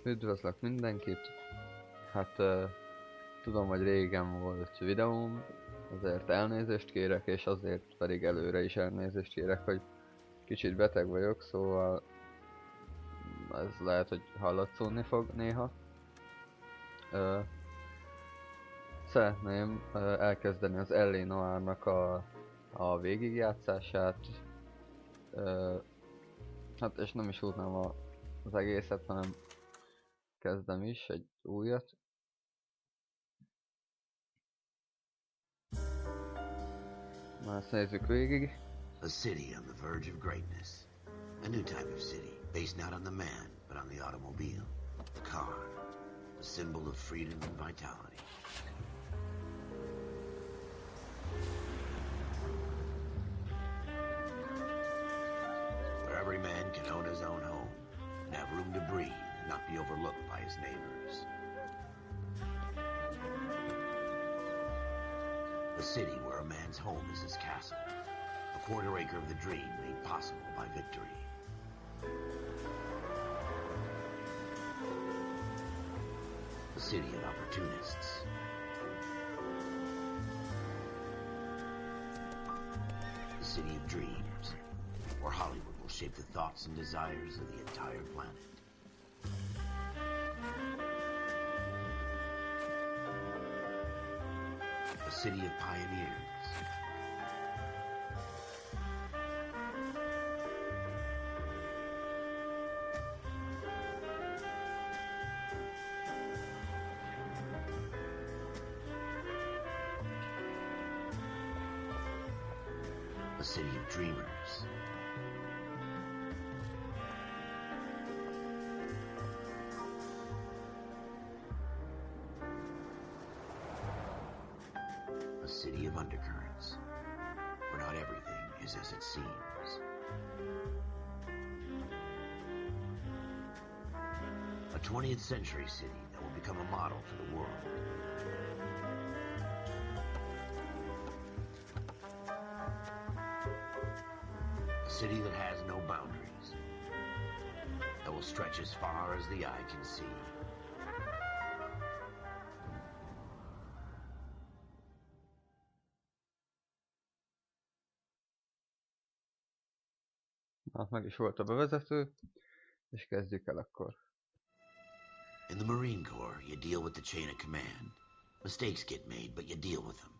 Üdvözlök mindenkit! Hát tudom, hogy régen volt videóm, azért elnézést kérek, és azért pedig előre is elnézést kérek, hogy kicsit beteg vagyok, szóval ez lehet, hogy hallatszódni fog néha. Szeretném elkezdeni az Noire-nak a végigjátszását. Hát és nem is húznám az egészet, hanem kezdem is egy újat. Na, ezt nézzük végig. A city on the verge of greatness. A new type of city, based not on the man, but on the automobile. The car. The symbol of freedom and vitality. Where every man can own his own home, and have room to breathe, and not be overlooked by his neighbors. A city where a man's home is his castle. A quarter acre of the dream made possible by victory. A city of opportunists. A city of dreams, where Hollywood will shape the thoughts and desires of the entire planet. A city of pioneers. A city of dreamers. A city of undercurrents, where not everything is as it seems. A 20th century city that will become a model for the world. A city that has no boundaries, that will stretch as far as the eye can see. Na, meg is volt a bevezető, és kezdjük el akkor. In the Marine Corps, you deal with the chain of command. Mistakes get made, but you deal with them.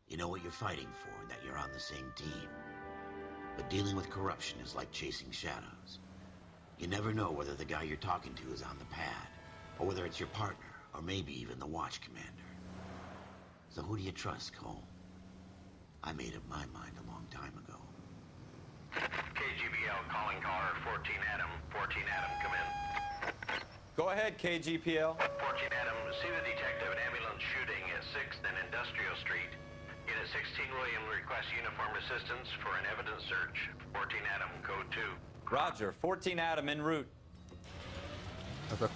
You know what you're fighting for, and that you're on the same team. But dealing with corruption is like chasing shadows. You never know whether the guy you're talking to is on the pad, or whether it's your partner, or maybe even the watch commander. So who do you trust, Cole? I made up my mind a long time ago. KGBL calling caller 14 Adam. 14 Adam, come in. Go ahead, KGPL. 14 Adam, see the detective, an ambulance shooting at 6th and Industrial Street. Unit 16 William requests uniform assistance for an evidence search. 14 Adam, code 2. Roger, 14 Adam en route. Ez a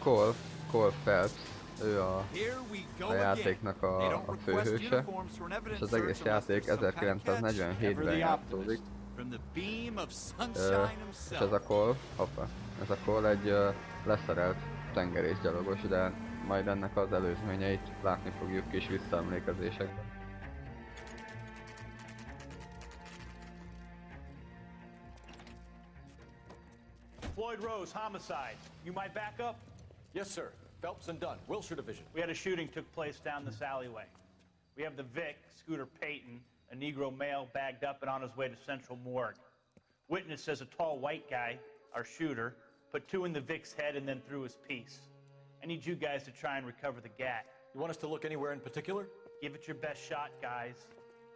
Cole Phelps, ő a játéknak a főhőse, és az egész játék 1947-ben játszódik. És ez a Cole egy leszerelt tengerészgyalogos, de majd ennek az előzményeit látni fogjuk kis visszaemlékezésekben. Floyd Rose, homicide. You might back up? Yes, sir. Phelps and Dunn, Wilshire Division. We had a shooting took place down this alleyway. We have the Vic, Scooter Payton, a Negro male bagged up and on his way to Central Morgue. Witness says a tall white guy, our shooter, put 2 in the Vic's head and then threw his piece. I need you guys to try and recover the gat. You want us to look anywhere in particular? Give it your best shot, guys.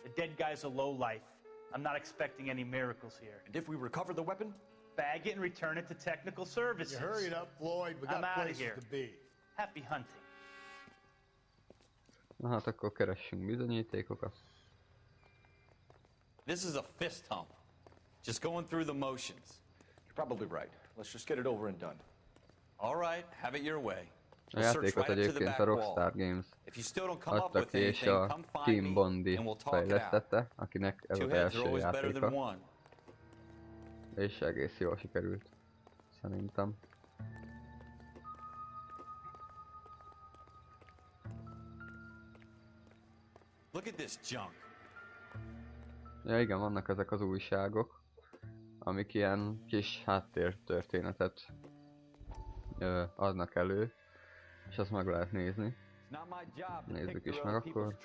The dead guy's a lowlife. I'm not expecting any miracles here. And if we recover the weapon? Bag it and return it to technical services. You hurry it up, Floyd. We got places here. to be. Happy hunting. Na hát akkor keressünk bizonyítékokat. This is a fist hump. Just going through the motions. You're probably right. Let's just get it over and done. All right, have it your way. A játékot egyébként a Rockstar Games adta ki, és a Team Bondi fejlesztette, akinek ez az első játéka. És egész jól sikerült, szerintem. Look at this junk. Ja igen, vannak ezek az újságok, amik ilyen kis háttértörténetet adnak elő, és azt meg lehet nézni. Nézzük is meg akkor.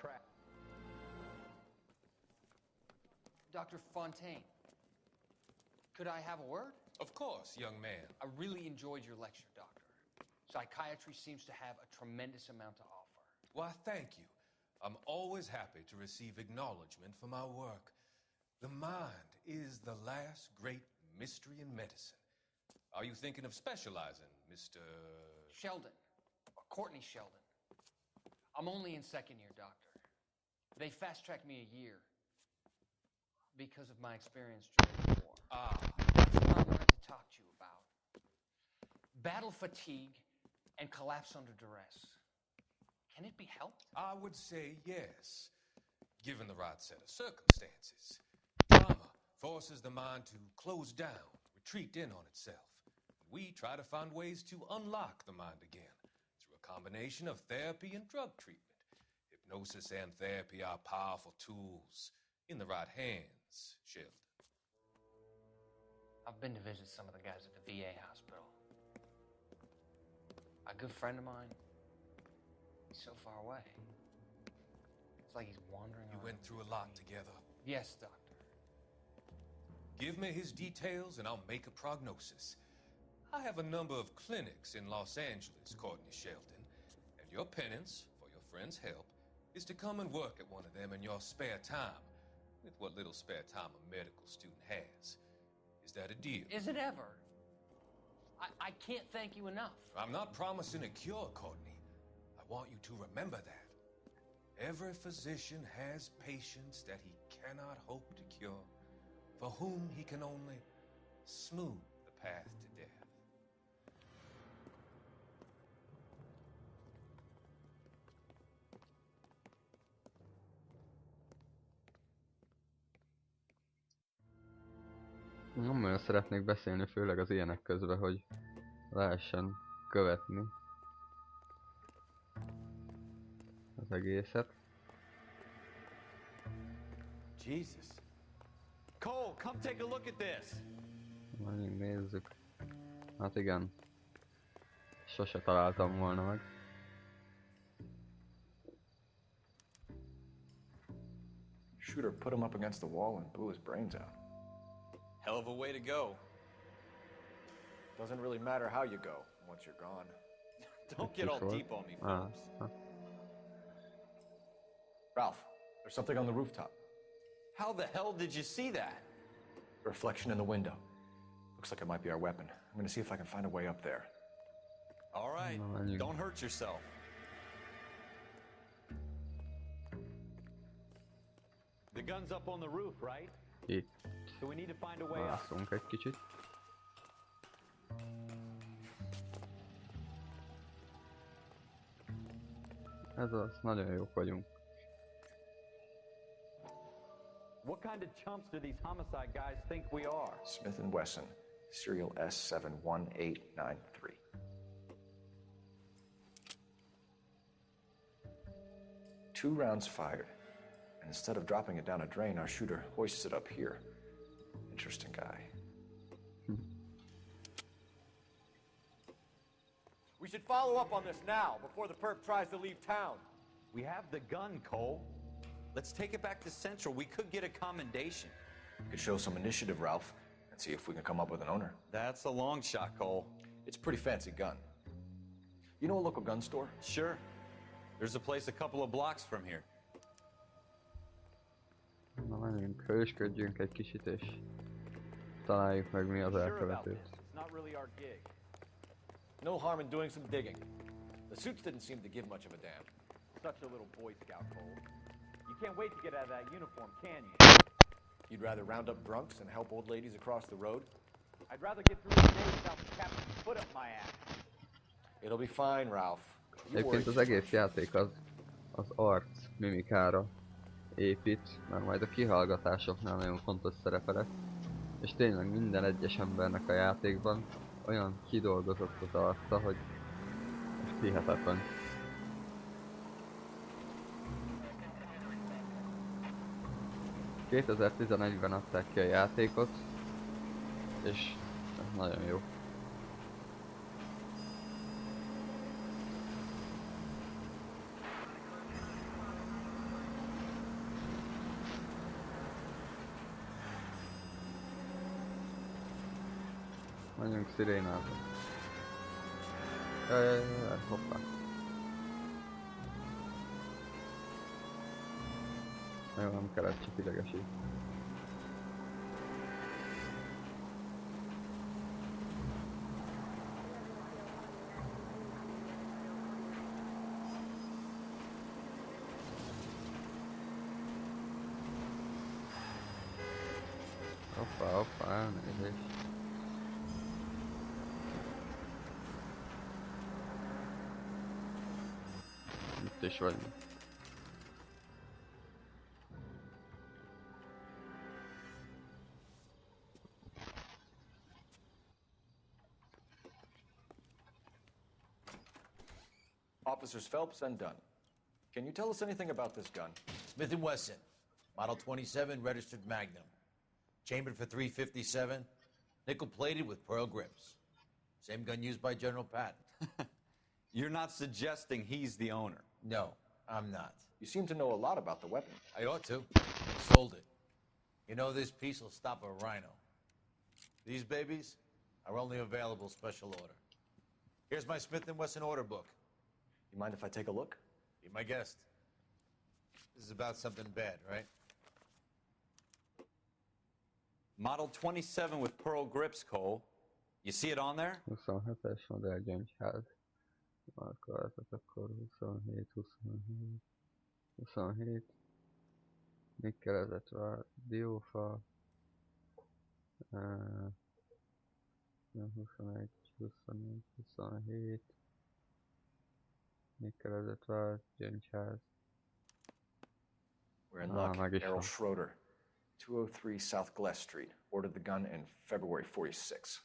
Dr. Fontaine, could I have a word? Of course, young man. I really enjoyed your lecture, Doctor. Psychiatry seems to have a tremendous amount to offer. Why, thank you. I'm always happy to receive acknowledgement for my work. The mind is the last great mystery in medicine. Are you thinking of specializing, Mr. Sheldon, or Courtney Sheldon. I'm only in second year, Doctor. They fast-tracked me a year because of my experience during the war. That's what I wanted to talk to you about. Battle fatigue and collapse under duress. Can it be helped? I would say yes, given the right set of circumstances. Trauma forces the mind to close down, retreat in on itself. We try to find ways to unlock the mind again through a combination of therapy and drug treatment. Hypnosis and therapy are powerful tools in the right hands, Sheldon. I've been to visit some of the guys at the VA hospital. A good friend of mine, he's so far away. It's like he's wandering You around. went through a lot together. Yes, Doctor. Give me his details and I'll make a prognosis. I have a number of clinics in Los Angeles, Courtney Sheldon, and your penance, for your friend's help, is to come and work at one of them in your spare time, with what little spare time a medical student has. Is that a deal? Is it ever? I can't thank you enough. I'm not promising a cure, Courtney. I want you to remember that. Every physician has patients that he cannot hope to cure, for whom he can only smooth the path to death. Nem nagyon szeretnék beszélni, főleg az ilyenek közben, hogy lehessen követni az egészet. Jesus. Cole, come take a look at this. Menjünk, nézzük. Hát igen. Sose találtam volna meg. Shooter put him up against the wall and blew his brains out. Hell of a way to go. Doesn't really matter how you go once you're gone. Don't get all deep on me, Ah, Phillips. Ralph, there's something on the rooftop. How the hell did you see that? A reflection in the window. Looks like it might be our weapon. I'm gonna see if I can find a way up there. All right, No, you- don't hurt yourself. The gun's up on the roof, right? Itt So we need to find a way up. mászunk egy kicsit. Ez az, nagyon jók vagyunk. What kind of chumps do these homicide guys think we are? Smith & Wesson, serial S71893. Two rounds fired, and instead of dropping it down a drain, our shooter hoists it up here. Interesting guy. We should follow up on this now, before the perp tries to leave town. We have the gun, Cole. Let's take it back to Central. We could get a commendation. Could show some initiative, Ralph, and see if we can come up with an owner. That's a long shot, Cole. It's a pretty fancy gun. You know a local gun store? Sure. There's a place a couple of blocks from here. Na menjünk, hősködjünk egy kicsit és találjuk meg mi az Sure about elkövető. this. It's not really our gig. No harm in doing some digging. The suits didn't seem to give much of a damn. Such a little Boy Scout, Cole. You can't wait to get out of that uniform, can you? You'd rather round up drunks and help old ladies across the road? I'd rather get through the day without the captain's foot up my ass. It'll be fine, Ralph. You worry Egyébként az too egész much. játék az arc mimikára épít, mert majd a kihallgatásoknál nagyon fontos szerepe lesz. És tényleg minden egyes embernek a játékban olyan kidolgozott az arca, hogy hihetetlen. 2011-ben adták ki a játékot, és ez nagyon jó. Menjünk szirénába. Jaj, hoppá. Jó, nem kellett, csak idegesít. Hoppá, elnézést. Itt is vagyunk. Officers Phelps and Dunn. Can you tell us anything about this gun? Smith & Wesson, Model 27, registered Magnum. Chambered for .357, nickel-plated with pearl grips. Same gun used by General Patton. You're not suggesting he's the owner? No, I'm not. You seem to know a lot about the weapon. I ought to. I sold it. You know, this piece will stop a rhino. These babies are only available special order. Here's my Smith & Wesson order book. You mind if I take a look? Be my guest. This is about something bad, right? Model 27 with pearl grips, Cole. You see it on there? 27-es modell gyöngyház. Markolhatok akkor 27. Nikkelezett diófa. 21, 24, 27. Nikkelezett gyöngyház. We're in luck. Errol Schroeder, 203 South Glass Street. Ordered the gun in February 46.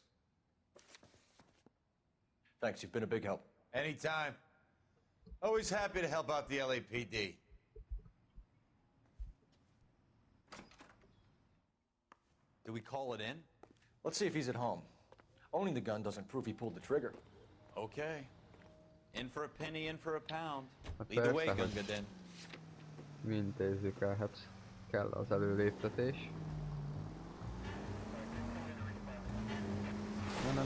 Thanks, you've been a big help. Anytime. Always happy to help out the LAPD. Do we call it in? Let's see if he's at home. Owning the gun doesn't prove he pulled the trigger. Okay. In for a penny, in for a pound. Hát Lead the way, persze, hogy Gunga then. mi intézzük el, hát kell az előléptetés. Ne.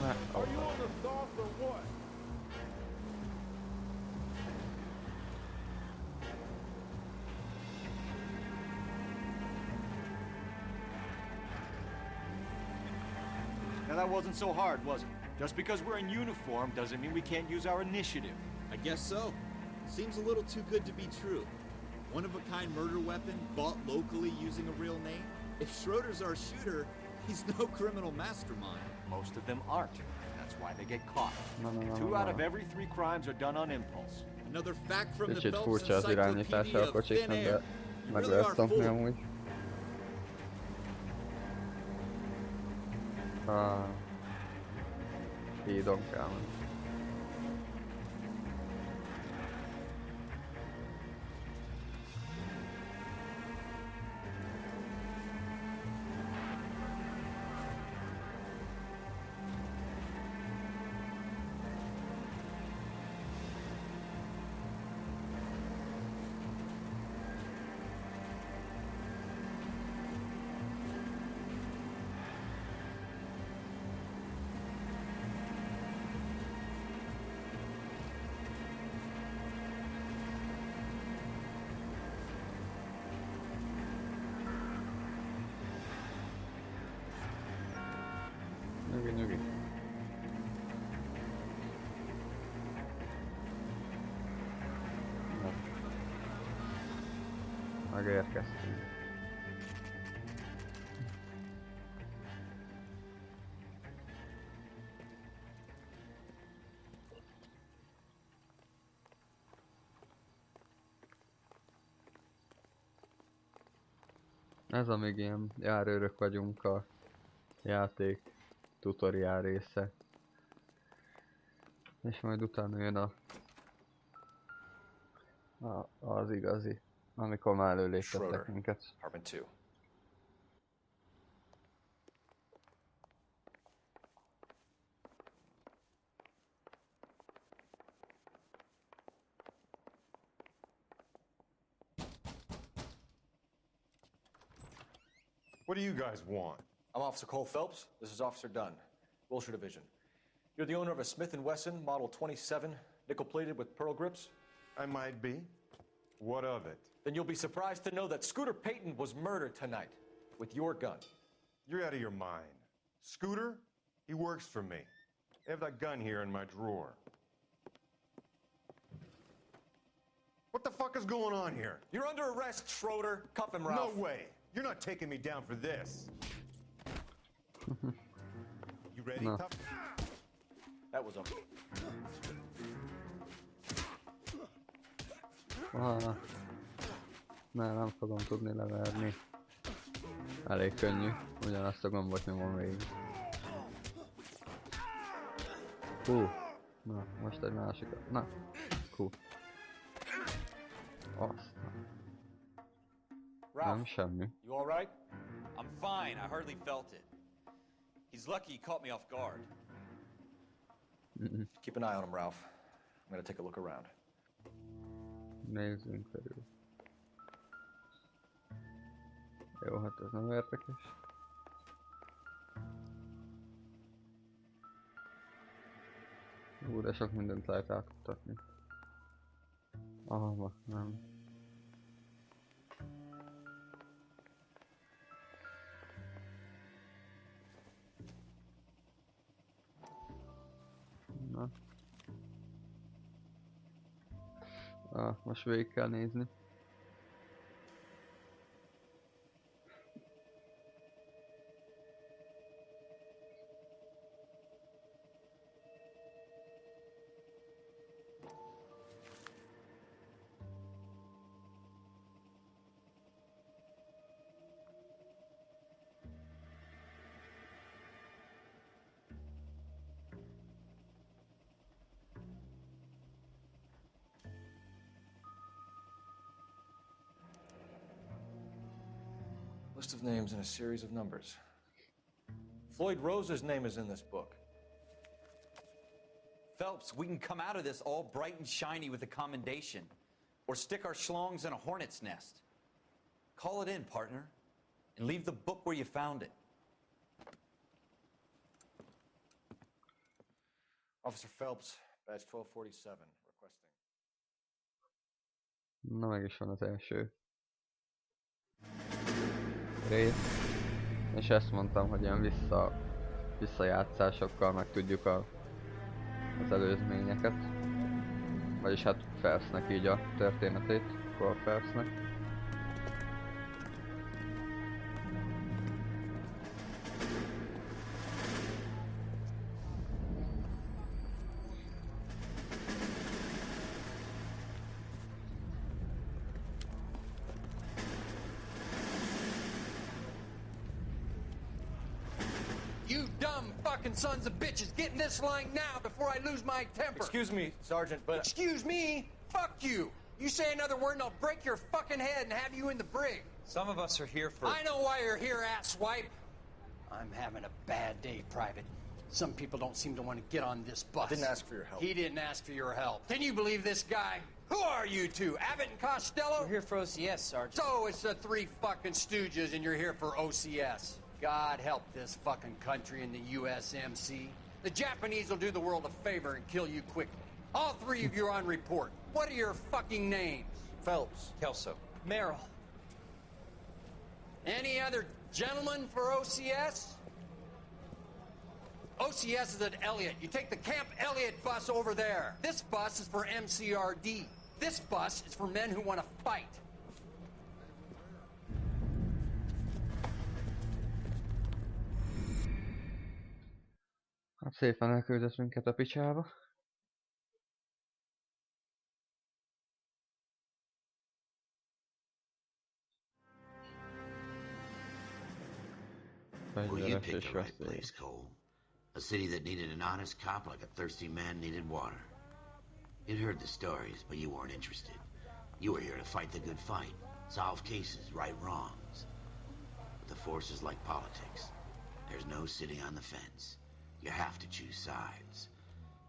Now that wasn't so hard, was it? Just because we're in uniform doesn't mean we can't use our initiative. I guess so. Seems a little too good to be true. One-of-a-kind murder weapon bought locally using a real name? If Schroeder's our shooter, he's no criminal mastermind. Most of them aren't. That's why they get caught. No. 2 out of every 3 crimes are done on impulse. Another fact from the Kicsit Phelps furcsa az irányítása a Encyclopedia of Thin kocsiknak, de Air. You meg really lehet are szokni full. amúgy. Hídon kell menni. Nyugi. Na. Megérkeztünk. Ez amíg ilyen járőrök vagyunk a játék tutoriál része. És majd utána jön az igazi, amikor már előléptettek minket. Apartment 2. What do you guys want? I'm Officer Cole Phelps. This is Officer Dunn, Wilshire Division. You're the owner of a Smith & Wesson Model 27, nickel-plated with pearl grips? I might be. What of it? Then you'll be surprised to know that Scooter Payton was murdered tonight with your gun. You're out of your mind. Scooter? He works for me. I have that gun here in my drawer. What the fuck is going on here? You're under arrest, Schroeder. Cuff him, Ralph. No way. You're not taking me down for this. You ready, No. tough? That was a... Nem fogom tudni leverni. Elég könnyű, ugyanazt a gombot nyomom végig. Na, most egy másikat. Na, aztán. Nem semmi. You all right? I'm fine. I hardly felt it. He's lucky he caught me off guard. Keep an eye on him, Ralph. I'm gonna take a look around. Nézzünk felül. Jó, hát ez nem érdekes. De sok mindent lehet átkutatni. Nem. Na. Most végig kell nézni. List of names and a series of numbers. Floyd Rose's name is in this book. Phelps, we can come out of this all bright and shiny with a commendation. Or stick our schlongs in a hornet's nest. Call it in, partner. And leave the book where you found it. Officer Phelps, badge 1247, requesting. Na, meg is van az első rész. És ezt mondtam, hogy ilyen visszajátszásokkal meg tudjuk az előzményeket. Vagyis hát Phelpsnek így a történetét, Cole Phelpsnek. You dumb fucking sons of bitches, get in this line now before I lose my temper. Excuse me, Sergeant, but... Excuse me? Fuck you. You say another word and I'll break your fucking head and have you in the brig. Some of us are here for... I know why you're here, asswipe. I'm having a bad day, Private. Some people don't seem to want to get on this bus. I didn't ask for your help. He didn't ask for your help. Can you believe this guy? Who are you two? Abbott and Costello? We're here for OCS, Sergeant. So it's the three fucking stooges and you're here for OCS. God help this fucking country and the USMC. The Japanese will do the world a favor and kill you quickly. All three of you are on report. What are your fucking names? Phelps. Kelso. Merrill. Any other gentlemen for OCS? OCS is at Elliott. You take the Camp Elliott bus over there. This bus is for MCRD. This bus is for men who want to fight. Hát szépen elküldött minket a picsába. Well, you picked the right place, Cole. A city that needed an honest cop like a thirsty man needed water. You'd heard the stories, but you weren't interested. You were here to fight the good fight, solve cases, right wrongs. But the force is like politics. There's no sitting on the fence. You have to choose sides.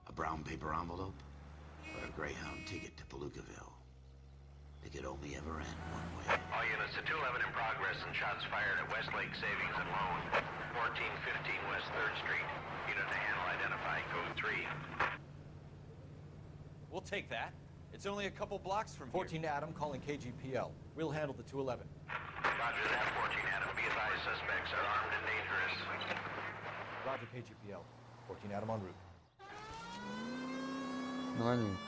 A brown paper envelope or a Greyhound ticket to Palookaville. It could only ever end one way. All units to 211 in progress and shots fired at Westlake Savings and Loan, 1415 West 3rd Street. Unit to handle identify, code 3. We'll take that. It's only a couple blocks from 14 Adam calling KGPL. We'll handle the 211. Roger that, 14 Adam. Be advised, suspects are armed and dangerous. Roger KGPL. 14 Adam en route. Na menjünk.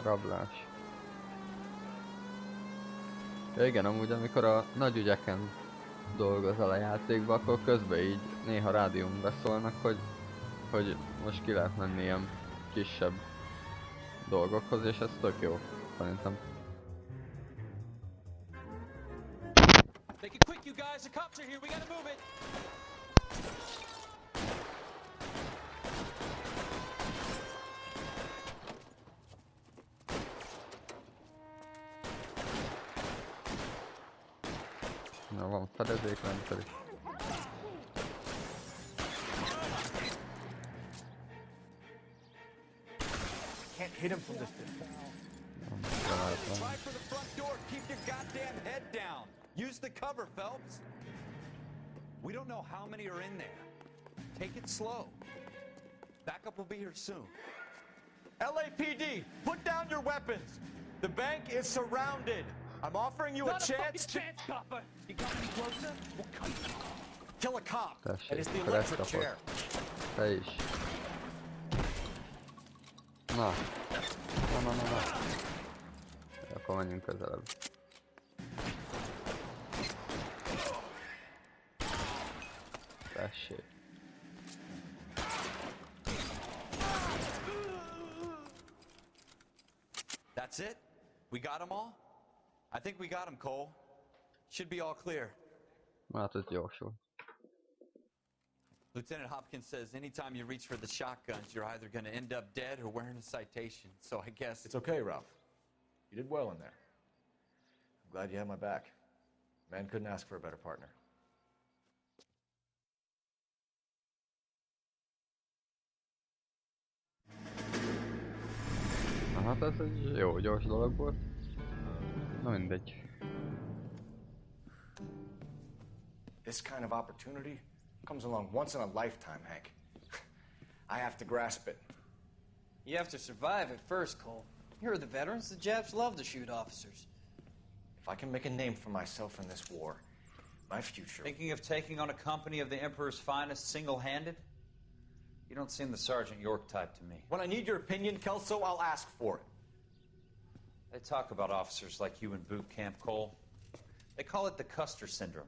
Rablás. Ja igen, amúgy amikor a nagy ügyeken dolgozol a játékba, akkor közben így néha rádión beszólnak, hogy most ki lehet menni ilyen kisebb dolgokhoz, és ez tök jó, szerintem. Make it quick, you guys. The cops are here. We gotta move it. Na, van fedezékrendszer is. Can't hit him from this distance. Try for the front door. Keep your goddamn head down. Use the cover, Phelps. We don't know how many are in there. Take it slow. Backup will be here soon. LAPD, put down your weapons. The bank is surrounded. I'm offering you a chance to copper. You got any closer? We'll cut you. kill a cop. Tessék, And it's the keresd electric kapod. chair. Te is. Na. Na. Akkor menjünk közelebb. Tessék. That's it? We got them all? I think we got them, Cole. Should be all clear. Hát ez gyorsul. Lieutenant Hopkins says anytime you reach for the shotguns, you're either going to end up dead or wearing a citation. So I guess... It's okay, Ralph. You did well in there. I'm glad you had my back. Man couldn't ask for a better partner. Na hát ez egy jó gyors dolog volt. Na mindegy. This kind of opportunity comes along once in a lifetime, Hank. I have to grasp it. You have to survive it first, Cole. Here are the veterans. The Japs love to shoot officers. If I can make a name for myself in this war, my future... Thinking of taking on a company of the Emperor's finest single-handed? You don't seem the Sergeant York type to me. When I need your opinion, Kelso, I'll ask for it. They talk about officers like you in boot camp, Cole. They call it the Custer syndrome.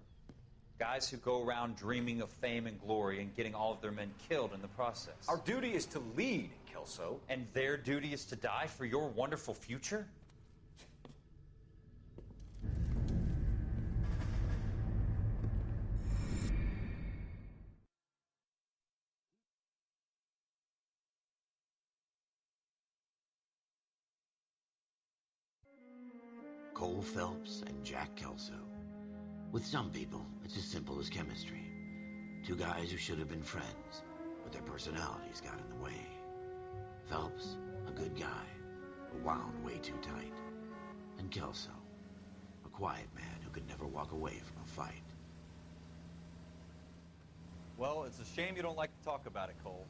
Guys who go around dreaming of fame and glory and getting all of their men killed in the process. Our duty is to lead, Kelso. And their duty is to die for your wonderful future? Cole Phelps and Jack Kelso. With some people, it's as simple as chemistry. Two guys who should have been friends, but their personalities got in the way. Phelps, a good guy, but wound way too tight. And Kelso, a quiet man who could never walk away from a fight. Well, it's a shame you don't like to talk about it, Cole.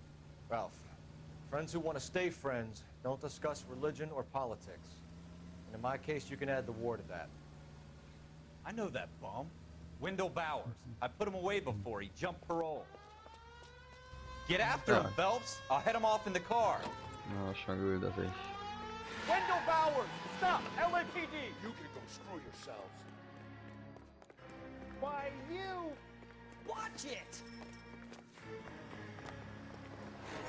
Ralph, friends who want to stay friends don't discuss religion or politics. And in my case, you can add the war to that. I know that bum. Wendell Bowers. I put him away before. He jumped parole. Get after him, Phelps. I'll head him off in the car. Na, most meg üldözés. Wendell Bowers! Stop! LAPD! You can go screw yourselves. Why, you... Watch it!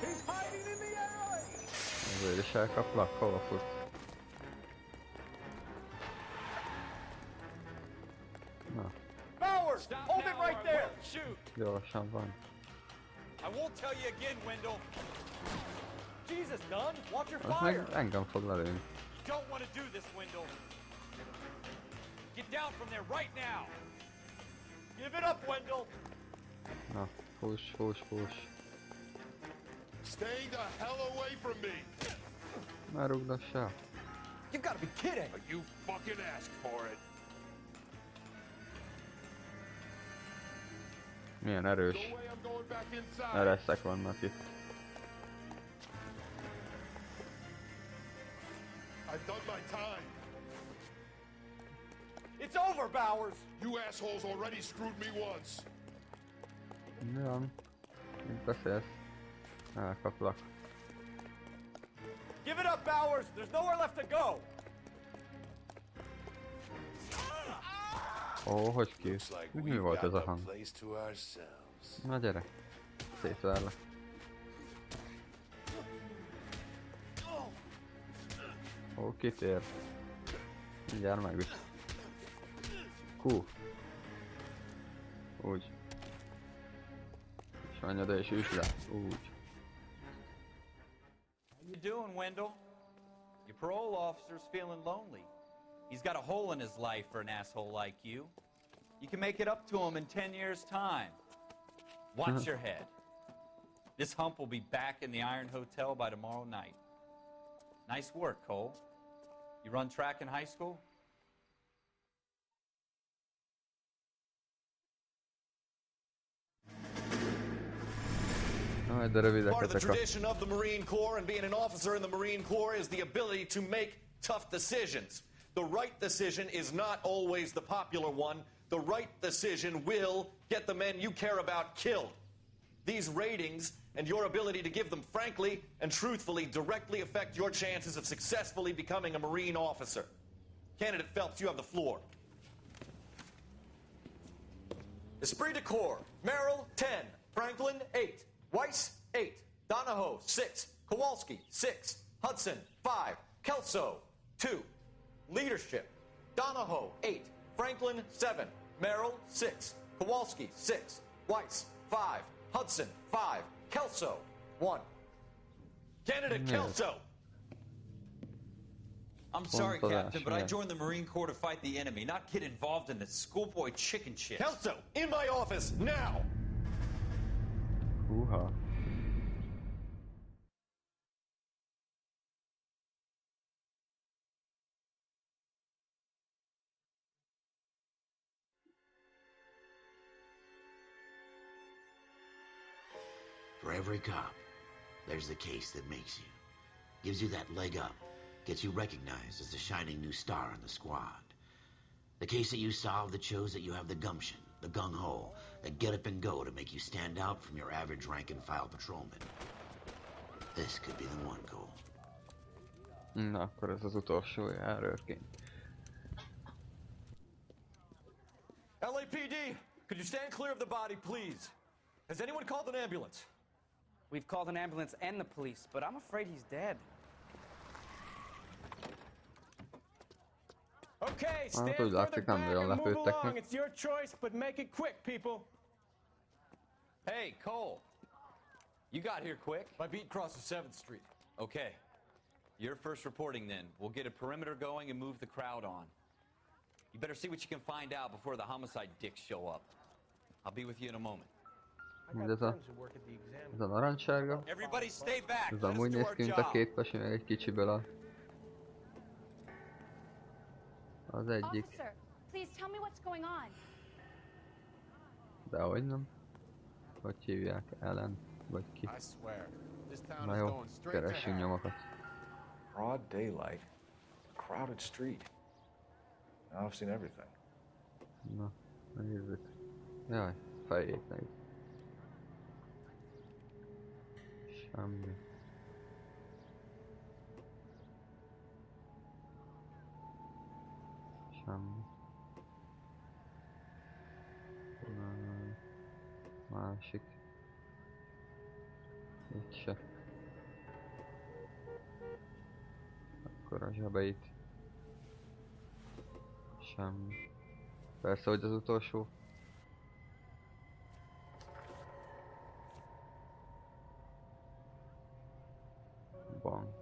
He's hiding in the alley! Azért is elkaplak, hova futsz? Na, Bowers! Hold it right there! Shoot! gyorsan van. I won't tell you again, Wendell. Jesus, Dunn! Watch your Az fire! meg engem fog lelőni. You don't want to do this, Wendell. Get down from there right now. Give it up, Wendell! Na, fuss. Stay the hell away from me. Ne rugdass el. You've got to be kidding. You fucking asked for it. Milyen erős. No way I'm going back inside. Ereszek vannak itt. I've done my time. It's over, Bowers. You assholes already screwed me once. Mi van? Mit beszélsz? Elkaplak. Give it up, Bowers. There's nowhere left to go. Ó, hogy ki? Mi volt ez a hang? Na gyere. Szétverlek. Ó, kitér. Mindjárt megüt. Hú. Úgy. Sanyad és üss le. Úgy. How you doing, Wendell? Your parole officer's feeling lonely. He's got a hole in his life for an asshole like you. You can make it up to him in 10 years' time. Watch your head. This hump will be back in the Iron Hotel by tomorrow night. Nice work, Cole. You run track in high school? Part of the tradition of the Marine Corps and being an officer in the Marine Corps is the ability to make tough decisions. The right decision is not always the popular one. The right decision will get the men you care about killed. These ratings and your ability to give them frankly and truthfully directly affect your chances of successfully becoming a Marine officer. Candidate Phelps, you have the floor. Esprit de Corps, Merrill, 10. Franklin, 8. Weiss, 8. Donahoe, 6. Kowalski, 6. Hudson, 5. Kelso, 2. Leadership, Donahoe, 8. Franklin, 7. Merrill, 6. Kowalski, 6. Weiss, 5. Hudson, 5. Kelso, 1. Candidate Kelso! I'm sorry, Captain, but I joined the Marine Corps to fight the enemy, not get involved in this schoolboy chicken shit. Kelso, in my office, now! Húha. For every cop, there's the case that makes you. Gives you that leg up. Gets you recognized as the shining new star in the squad. The case that you solve that shows that you have the gumption, the gung-ho, that get up and go to make you stand out from your average rank-and-file patrolman. This could be the one, Cole. Na, akkor ez az utolsó járőrként. LAPD, could you stand clear of the body, please? Has anyone called an ambulance? We've called an ambulance and the police, but I'm afraid he's dead. Okay, Hát stand úgy látszik, nem nagyon lepődtek meg. It's your choice, but make it quick, people. Hey, Cole. You got here quick. My beat crosses 7th Street. Okay. You're first reporting then. We'll get a perimeter going and move the crowd on. You better see what you can find out before the homicide dicks show up. I'll be with you in a moment. Ez a narancssárga. Everybody stay back. Ez amúgy néz ki, mint a két pasi, meg egy kicsiből a... Az egyik. Officer, please tell me what's going on. Dehogy nem. Hogy hívják? Ellen? Vagy ki? Na jó, keressünk nyomokat. Broad daylight. Crowded street. Now I've seen everything. Na, nézzük. Jaj, fejét meg. Semmi. Semmi. Másik. Itt se. Akkor a zsebeit. Semmi. Persze, hogy az utolsó. Bank.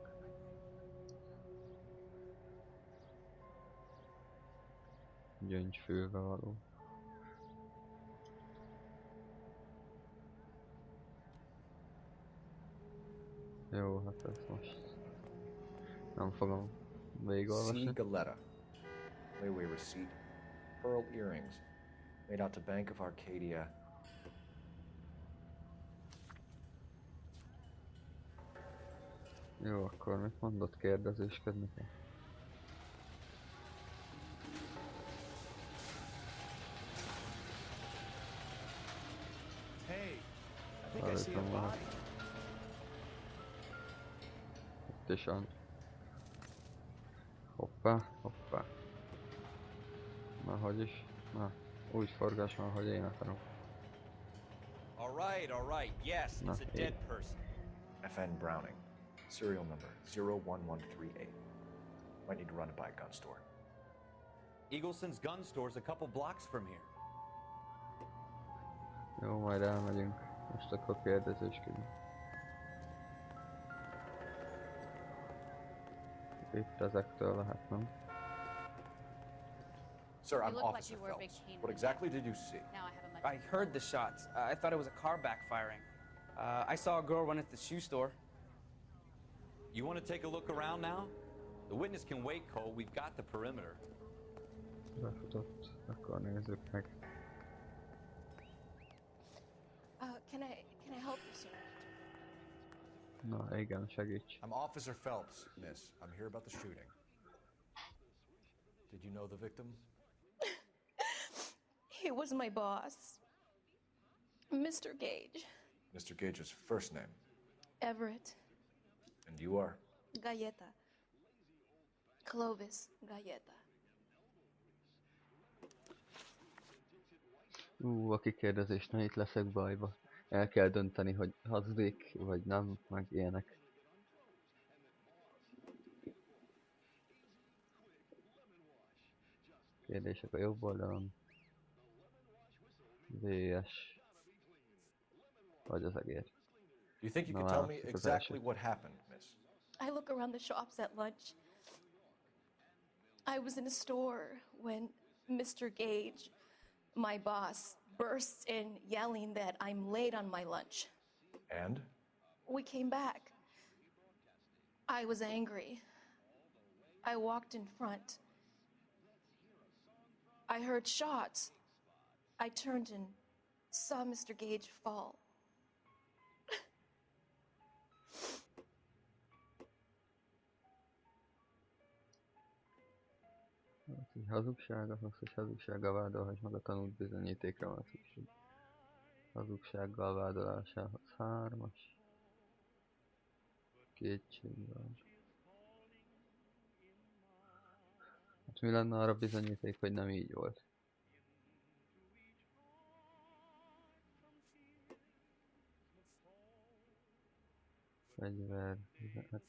Gyöngyfülbe való. Jó, hát ez most nem fogom végigolvasni. Galetta. Layaway receipt. Pearl earrings. Made out to Bank of Arcadia. Jó, akkor mit mondott, kérdezéskedni kell? Hey, I think I see a body. Itt is van. Hoppá, hoppá. Na, hogy is? Na, úgy forgass már, hogy én akarom. All right. Yes, it's a dead person. FN Browning. Serial number 01138. Might need to run it by a gun store. Eagleson's gun store's a couple blocks from here. Jó, majd elmegyünk. Most akkor kérdezéskedni. Itt ezektől lehet, nem? Sir, You I'm look like Officer you were a big Phelps. pain in What the exactly did you see? Now I have a much I heard the shots. I thought it was a car backfiring. I saw a girl run at the shoe store. You want to take a look around now? The witness can wait, Cole. We've got the perimeter. Befutott. Akkor nézzük meg. Can I help you, sir? Na, igen, segíts. I'm Officer Phelps, miss. I'm here about the shooting. Did you know the victim? He was my boss, Mr. Gage. Mr. Gage's first name. Everett. And you are? Galleta. Clovis Galleta. A kikérdezésnél itt leszek bajba. El kell dönteni, hogy hazudik, vagy nem, meg ilyenek. Kérdések a jobb oldalon. VS. Vagy az egér. Do you think you can tell me exactly what happened, miss? I look around the shops at lunch. I was in a store when Mr. Gage, my boss, bursts in yelling that I'm late on my lunch. And? We came back. I was angry. I walked in front. I heard shots. I turned and saw Mr. Gage fall. Hazugság, ahhoz, hogy hazugsággal vádolhatj meg a tanult bizonyítékra van szükség. Hazugsággal vádolásához 3-as. Kétség van. Hát mi lenne arra bizonyíték, hogy nem így volt? Fegyver, hát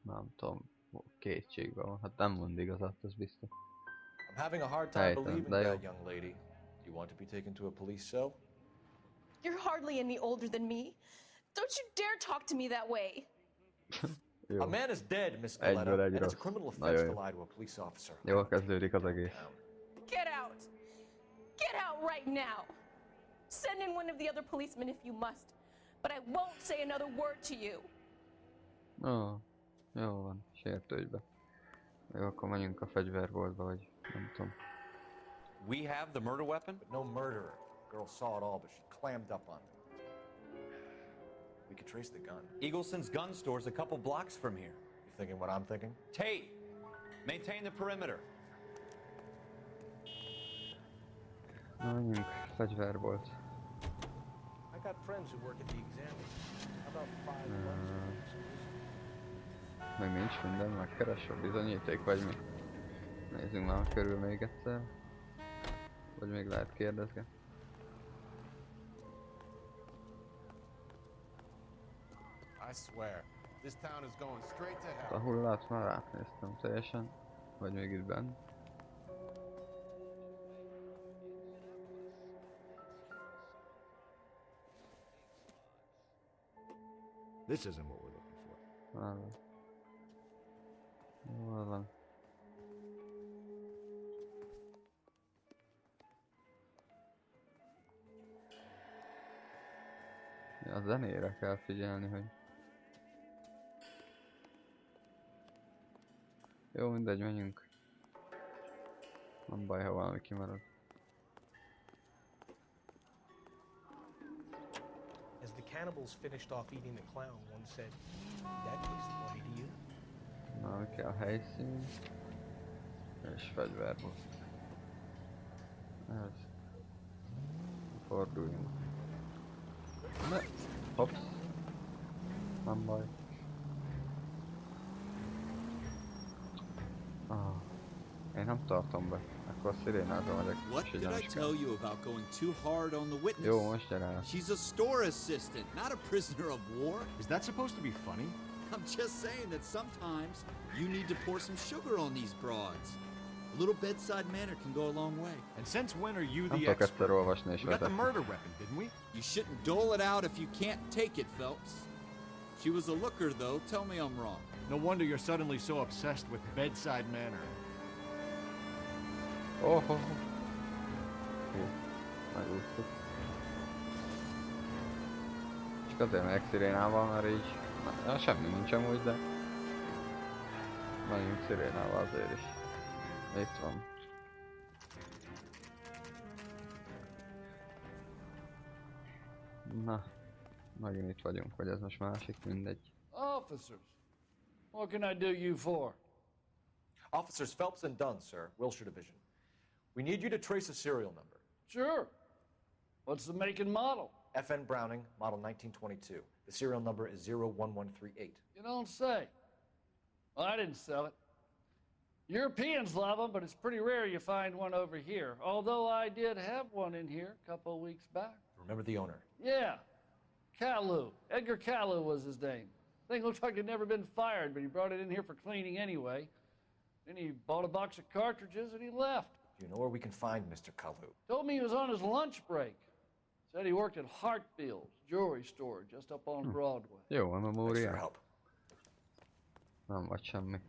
nem tudom, kétségben van. Hát nem mond igazat, az biztos. I'm having a hard time believing that, young lady. You want to be taken to a police cell? You're hardly any older than me. Don't you dare talk to me that way. A man is dead, Miss Galetta, and it's a criminal offense to lie to a police officer. Jól kezdődik az egész. Get out! Get out right now! Send in one of the other policemen if you must, but I won't say another word to you. Jó van, sértődj be. Jó, akkor menjünk a fegyverboltba, vagy nem tudom. We have the murder weapon? But no murderer. Girl saw it all, but she clammed up on it. We could trace the gun. Eagleson's gun store's a couple blocks from here. You thinking what I'm thinking? Tate, maintain the perimeter. Na, menjünk, fegyverbolt. I got friends who work at the examiner. How about 5 months? Még nincs minden, megkeres a bizonyíték, vagy mi? Nézzünk már körül még egyszer. Vagy még lehet kérdezgetni. I swear, this town is going straight to hell. A hullát már átnéztem teljesen. Vagy még itt benn. This isn't what we're looking for. Jól van. Ja, a zenére kell figyelni, hogy Jó, mindegy, menjünk. Nem baj, ha valami kimarad. As the cannibals finished off eating the clown, one said, "That tastes funny to you." Na, kell helyszín. És fegyverből. Ez. Forduljunk. Ne! Hops. Nem baj. Ah. Én nem tartom be. Akkor szirénázom ezek. What did I tell you about going too hard on the witness? Jó, most gyere el. She's a store assistant, not a prisoner of war. Is that supposed to be funny? I'm just saying that sometimes you need to pour some sugar on these broads. A little bedside manner can go a long way. And since when are you Nem the tudok expert? egyszer olvasni és We got the vezetni. murder weapon, didn't we? You shouldn't dole it out if you can't take it, Phelps. She was a looker, though. Tell me I'm wrong. No wonder you're suddenly so obsessed with bedside manner. Oh, oh, oh. Jó, megúsztuk. Csak azért megyek szirénával, mert így... Na, semmi nincs amúgy, de... Menjünk szirénával azért is. Itt van. Na, megint itt vagyunk, vagy ez most másik, mindegy. Officers, what can I do you for? Officers Phelps and Dunn, sir, Wilshire Division. We need you to trace a serial number. Sure. What's the make and model? FN Browning, model 1922. The serial number is 01138. You don't say. Well, I didn't sell it. Europeans love them, but it's pretty rare you find one over here. Although I did have one in here a couple of weeks back. Remember the owner? Yeah. Kalu. Edgar Kalu was his name. Thing looked like it'd never been fired, but he brought it in here for cleaning anyway. Then he bought a box of cartridges and he left. Do you know where we can find Mr. Kalu? Told me he was on his lunch break. Said he worked at Hartfield's jewelry store just up on Broadway. Jó, a memória. Thanks for help. Nem vagy semmi.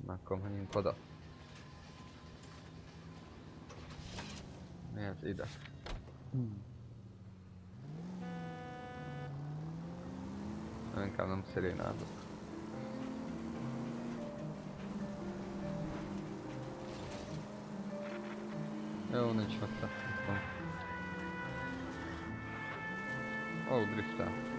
Na, akkor menjünk oda. Mi ez ide? Inkább nem szirénázok. Jó, nincs messze. Ó, driftel.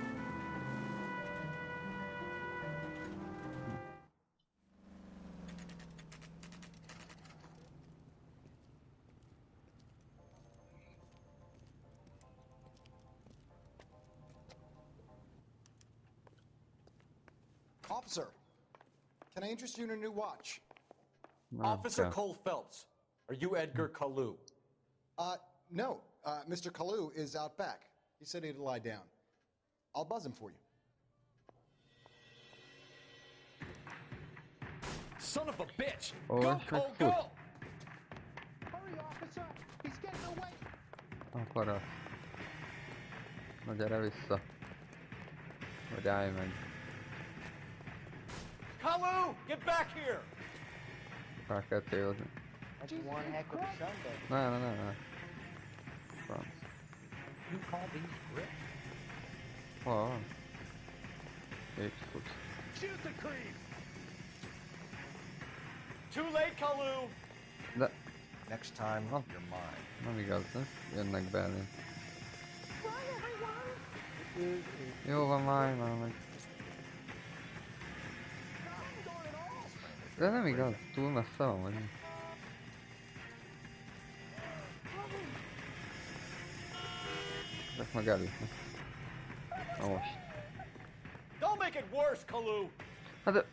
Officer, can I interest you in a new watch? Officer Cole Phelps, are you Edgar Kalu? No. Mr. Kalu is out back. He said he'd lie down. I'll buzz him for you. Son of a bitch! Oh, Go, Cole, go! Hurry, officer! He's getting away! Aparat. Na gyere vissza. Vagy állj meg. Kalu, get back here! Rá kell célozni. That's one heck of a Sunday. Ne. Franc. You call these grips? Hol van? Itt fut. Shoot the creep! Too late, Kalu! De... Next time, you're mine. Nem igaz, ne? Jönnek belém. Jó van, már meg. De nem igaz, túl messze van, vagy mi? Ezek meg elütnek. Na most. Don't make it worse, Kalu! Hát de...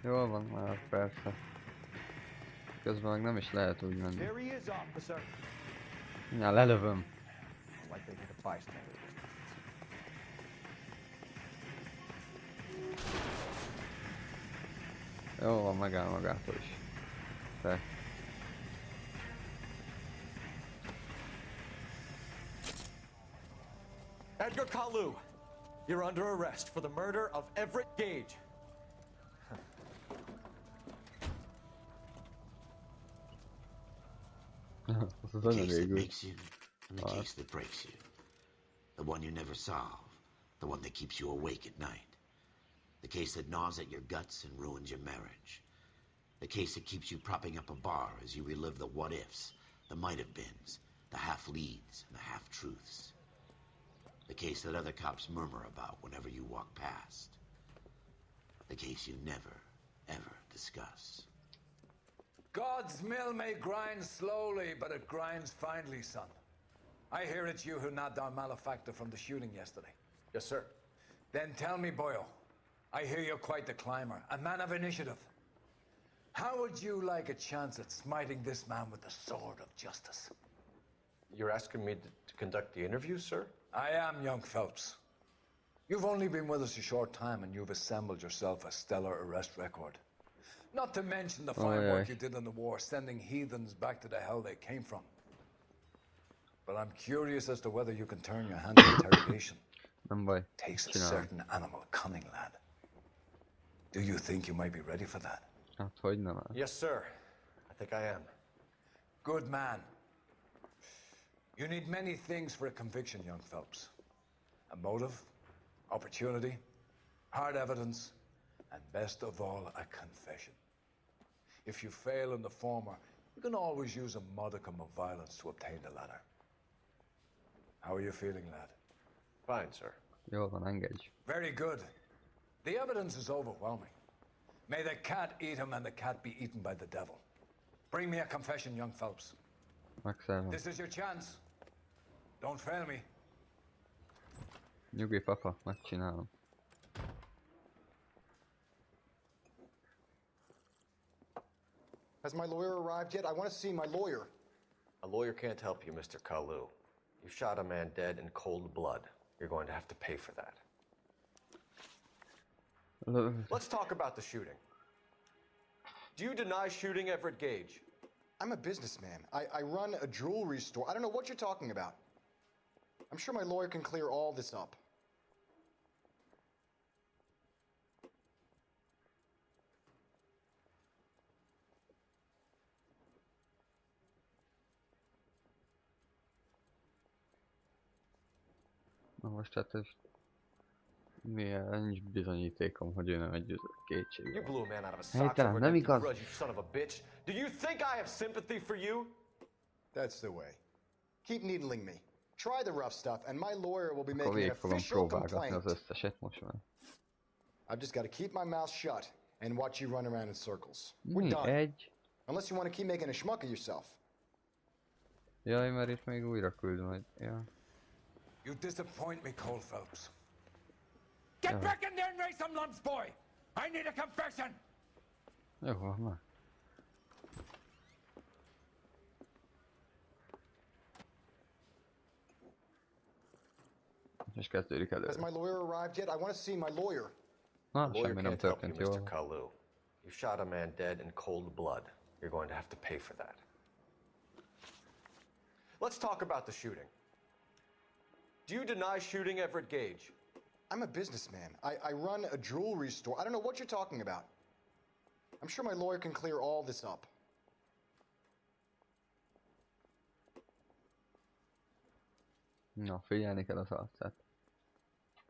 Jól van már, persze. Közben meg nem is lehet úgy menni. There he is, officer. Ja, lelövöm. Like they did a bystander. Jó van, megáll magától is. Te. Edgar Kalu, you're under arrest for the murder of Everett Gage. The case that makes you, and the case that breaks you. The one you never solve, the one that keeps you awake at night. The The case that gnaws at your guts and ruins your marriage. The case that keeps you propping up a bar as you relive the what-ifs, the might-have-beens, the half-leads, and the half-truths. The case that other cops murmur about whenever you walk past. The case you never, ever discuss. God's mill may grind slowly, but it grinds finely, son. I hear it's you who nabbed our malefactor from the shooting yesterday. Yes, sir. Then tell me, Boyle, I hear you're quite the climber, a man of initiative. How would you like a chance at smiting this man with the sword of justice? You're asking me to conduct the interview, sir? I am, young Phelps. You've only been with us a short time and you've assembled yourself a stellar arrest record. Not to mention the fine work you did in the war, sending heathens back to the hell they came from. But I'm curious as to whether you can turn your hand to interrogation. Takes a certain animal cunning, lad. Do you think you might be ready for that? Yes, sir. I think I am. Good man. You need many things for a conviction, young Phelps. A motive, opportunity, hard evidence, and best of all, a confession. If you fail in the former, you can always use a modicum of violence to obtain the latter. How are you feeling, lad? Fine, sir. Jól van, engedj. Very good. The evidence is overwhelming. May the cat eat him and the cat be eaten by the devil. Bring me a confession, young Phelps. Megszállom. This is your chance. Don't fail me. Nyugi, papa, megcsinálom. Has my lawyer arrived yet? I want to see my lawyer. A lawyer can't help you, Mr. Kalu. You shot a man dead in cold blood. You're going to have to pay for that. Let's talk about the shooting. Do you deny shooting Everett Gage? I'm a businessman. I run a jewelry store. I don't know what you're talking about. I'm sure my lawyer can clear all this up. Na most hát ez... Nincs bizonyítékom, hogy ő nem egy kétségbe. You blew a man out of a sock Helytelen, nem igaz? grudge, you son of a bitch. Do you think I have sympathy for you? That's the way. Keep needling me. Try the rough stuff, and my lawyer will be Akkor making an végig fogom official próbálgatni az complaint. összeset most már. I've just got to keep my mouth shut and watch you run around in circles. We're Mi done. egy? Unless you want to keep making a schmuck of yourself. Jaj, mert itt még újra küld majd. Ja. You disappoint me, Cole Phelps. Get back in there and raise some lumps, boy! I need a confession! Jó, van már. És kezdődik elő. Has my lawyer arrived yet? I want to see my lawyer. Na, The lawyer semmi nem can't help you, történt jól. Mr. Kalu. You shot a man dead in cold blood. You're going to have to pay for that. Let's talk about the shooting. Do you deny shooting Everett Gage? I'm a businessman. I run a jewelry store. I don't know what you're talking about. I'm sure my lawyer can clear all this up. Na, figyelni kell az arcát.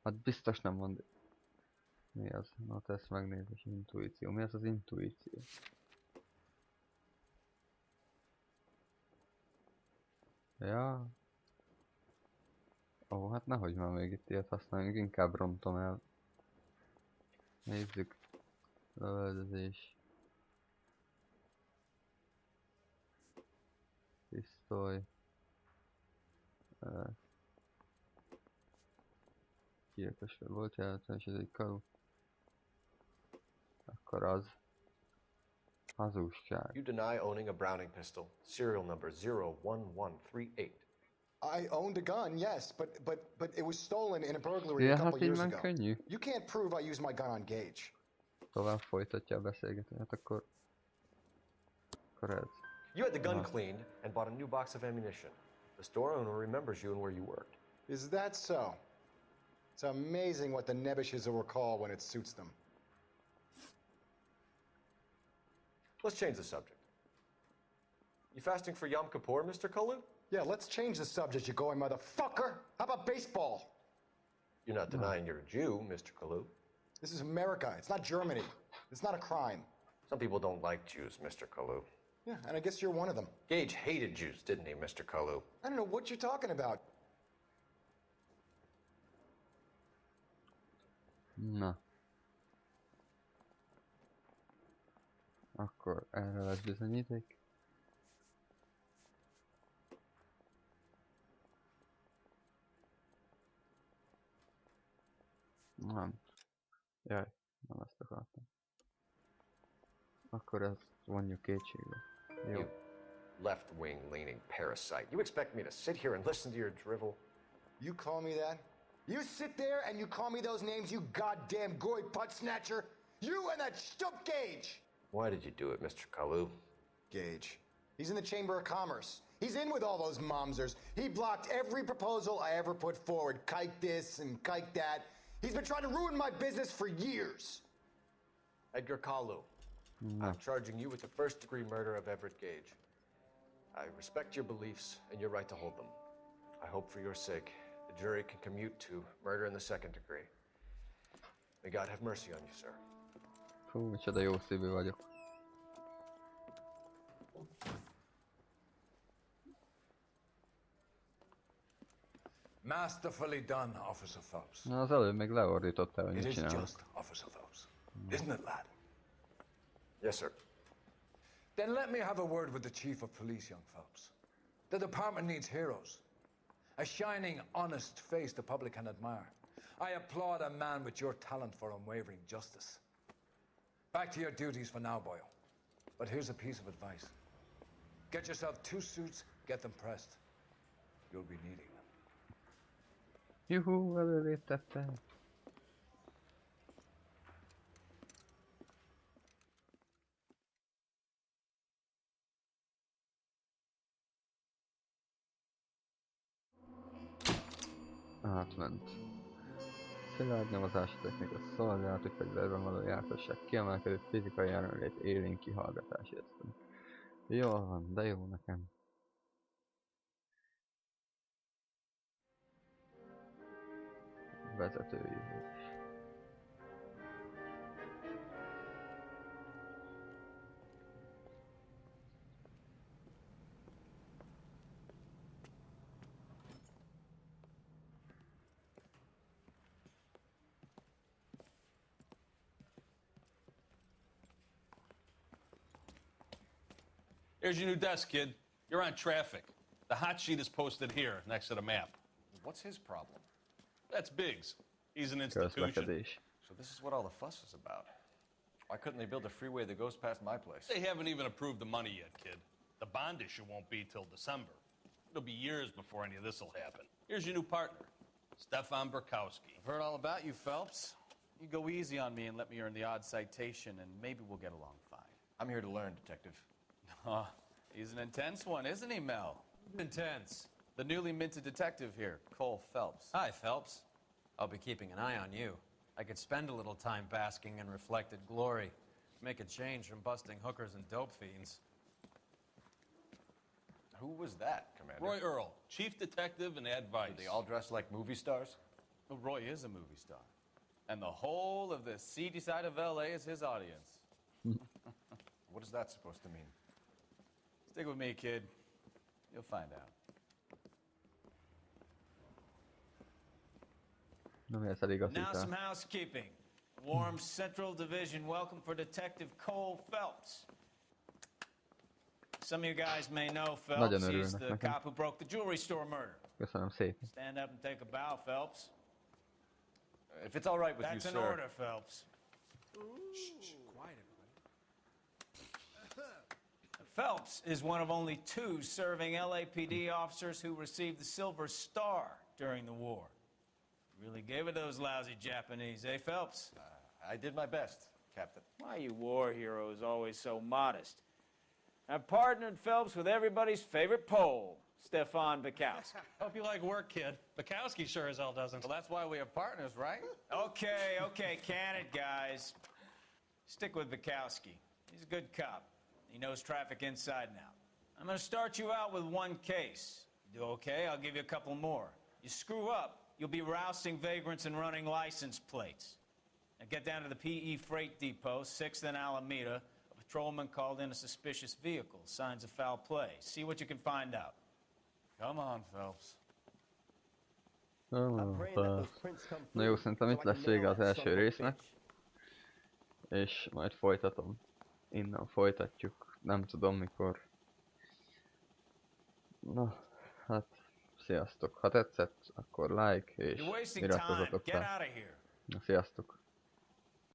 Hát biztos nem mond... Mi az? Na, ezt megnézed, intuíció. Mi az az intuíció? Ja. Ó, hát nehogy már még itt ilyet használjunk, inkább rontom el. Nézzük. Lövöldözés. Pisztoly. Gyilkosság volt jelentően, és ez egy karu. Akkor az. Hazugság. You deny owning a Browning pistol, serial number 01138. I owned a gun, yes, but it was stolen in a burglary Ja, a couple hát így years már ago. könnyű. You can't prove I used my gun on Gage. Tovább folytatja a beszélgetést, hát akkor ez. You had the gun cleaned and bought a new box of ammunition. The store owner remembers you and where you worked. Is that so? It's amazing what the nebbishes will recall when it suits them. Let's change the subject. You fasting for Yom Kippur, Mr. Kalu? Yeah, let's change the subject, you going motherfucker. How about baseball? You're not denying you're a Jew, Mr. Kalu. This is America. It's not Germany. It's not a crime. Some people don't like Jews, Mr. Kalu. Yeah, and I guess you're one of them. Gage hated Jews, didn't he, Mr. Kalu? I don't know what you're talking about. Na. Akkor erre lesz bizonyíték. Nem. Jaj, nem ezt akartam. Akkor ezt vonjuk kétségbe. Jó. You left-wing leaning parasite. You expect me to sit here and listen to your drivel? You call me that? You sit there and you call me those names, you goddamn goy putt snatcher? You and that stump Gage! Why did you do it, Mr. Kalu? Gage. He's in the Chamber of Commerce. He's in with all those momsers. He blocked every proposal I ever put forward. Kike this and kike that. He's been trying to ruin my business for years. Edgar Kalu. I'm charging you with the first-degree murder of Everett Gage. I respect your beliefs and your right to hold them. I hope for your sake the jury can commute to murder in the second degree. May God have mercy on you, sir. Fú, micsoda jó szívű vagyok. Masterfully done, Officer Phelps. Na, az előbb még leordítottál, hogy It mit is csinálok. just, Officer Phelps. Isn't it, lad? Yes, sir. Then let me have a word with the Chief of Police, young Phelps. The department needs heroes. A shining, honest face the public can admire. I applaud a man with your talent for unwavering justice. Back to your duties for now, boyo. But here's a piece of advice. Get yourself 2 suits, get them pressed. You'll be needing them. Juhú, előléptettem. Átment. Szilárd nyomozási technika, szolgálati fegyverben való jártasság, kiemelkedő fizikai jelenlét, élénk kihallgatási eszköz. Jól van, de jó nekem. Vezetői. Here's your new desk, kid. You're on traffic. The hot sheet is posted here, next to the map. What's his problem? That's Biggs. He's an institution. So this is what all the fuss is about. Why couldn't they build a freeway that goes past my place? They haven't even approved the money yet, kid. The bond issue won't be till December. It'll be years before any of this will happen. Here's your new partner, Stefan Burkowski. I've heard all about you, Phelps. You go easy on me and let me earn the odd citation, and maybe we'll get along fine. I'm here to learn, Detective. He's an intense one, isn't he, Mel? Intense. The newly minted detective here, Cole Phelps. Hi, Phelps. I'll be keeping an eye on you. I could spend a little time basking in reflected glory. Make a change from busting hookers and dope fiends. Who was that, Commander? Roy Earl, chief detective and advice. Do they all dress like movie stars? Well, Roy is a movie star. And the whole of the seedy side of L.A. is his audience. What is that supposed to mean? Stick with me, kid. You'll find out. Now some housekeeping. Warm Central Division welcome for Detective Cole Phelps. Some of you guys may know Phelps. He's the cop who broke the jewelry store murder. Köszönöm szépen. Stand up and take a bow, Phelps. If it's all right with That's you, an sir. order, Phelps. Shh, quiet, everybody. Phelps is one of only 2 serving LAPD officers who received the Silver Star during the war. Really gave it those lousy Japanese, eh, Phelps? I did my best, Captain. Why you war heroes always so modest? I've partnered Phelps with everybody's favorite Pole, Stefan Bukowski. Hope you like work, kid. Bukowski sure as hell doesn't. Well, that's why we have partners, right? Okay, can it, guys. Stick with Bukowski. He's a good cop. He knows traffic inside and out. I'm going to start you out with 1 case. You do okay, I'll give you a couple more. You screw up, you'll be rousting vagrants and running license plates. Now get down to the PE freight depot, 6th and Alameda. A patrolman called in a suspicious vehicle. Signs of foul play. See what you can find out. Come on, Phelps. Na jó, szerintem itt lesz vége az első résznek. És majd folytatom. Innen folytatjuk. Nem tudom mikor. Na, hát sziasztok. Ha tetszett, akkor like és iratkozzatok fel. Na, sziasztok.